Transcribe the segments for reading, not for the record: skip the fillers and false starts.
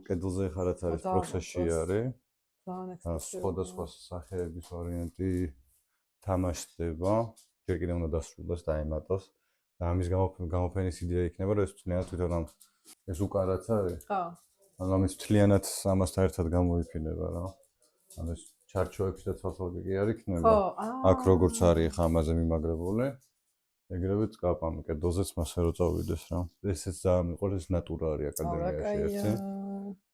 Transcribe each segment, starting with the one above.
კედელზე ხარაც არის პროცესში არის. ძალიან ექსპრესიული. სხვადასხვა სახეების ვარიანტი თამაშდება. ჯერ კიდევ უნდა დასრულდეს, დაემატოს. და ამის გამოფენის იდეა იქნება, რომ ეს თვითონ თვითონ ეს უკანაც არის. ხო. ანუ ამის მთლიანად ამასთან ერთად გამოიფინება რა. ანუ ეს ჩარჩოებში და ცალ-ცალკე კი არ იქნება. აქ როგორც არის ხა ამაზე მიმაგრებული. ეგრევე წკაპამ კედელზეც მასე რო წავიდეს რა. ესეც ძალიან მიყვარს, ეს ნატურა არის აკადემიაში ერთი.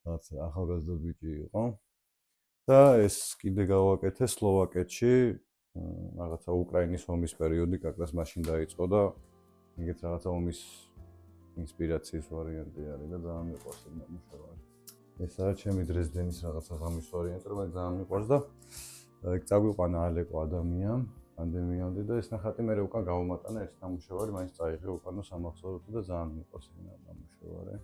რაც ახალგაზრდა ბიჭი იყო. და ეს კიდე გავაკეთე სლოვაკეთში, რაღაცა უკრაინის ომის პერიოდი კაკრას მაშინ დაიწყო და ეგეც რაღაცა ომის ინსპირაციის ვარიანტი არის და ძალიან მიყვარს ეს ნამუშევარი. ეს არის ჩემი დრეზდენის რაღაცა ღამის ვარიანტი, რომელიც ძალიან მიყვარს და ეგ წაგვიყვანა ალეკო ადამიან პანდემიამდე და ეს ნახატი მე უკან გავუმატანა ეს ნამუშევარი, მაინც წაიღე უკანო სამახსოვროთი და ძალიან მიყვარს ეს ნამუშევარი.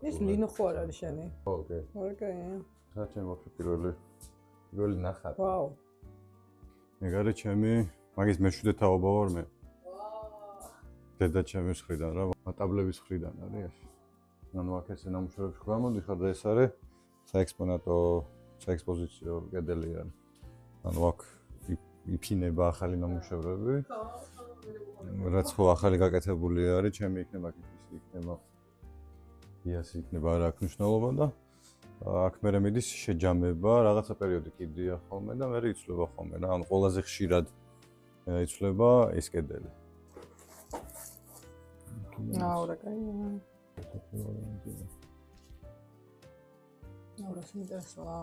ეს ლინო ხო არ არის შენი? ხო, კი. ოკეი. რა ჩემი ვაფშე პირველი ნახატი. ვაუ. ეგ არის ჩემი, მაგის მეშვიდე თაობა ვარ მე. დედა ჩემის მხრიდან რა, მატაბლების მხრიდან არის ეს. ანუ აქ ეს ნამუშევრებში გამოდიხარ და ეს არის საექსპოზიციო კედელი არის. ანუ აქ იფინება ახალი ნამუშევრები. რაც ხო ახალი გაკეთებული არის, ჩემი იქნება იქნება იასი იქნება არა აქვს მნიშვნელობა და აქ მე მიდის შეჯამება, რაღაცა პერიოდი კიდია ხოლმე და მე იცვლება ხოლმე რა, ანუ ყველაზე ხშირად იცვლება ეს კედელი. აურა კაია. აურა სინტერესოა.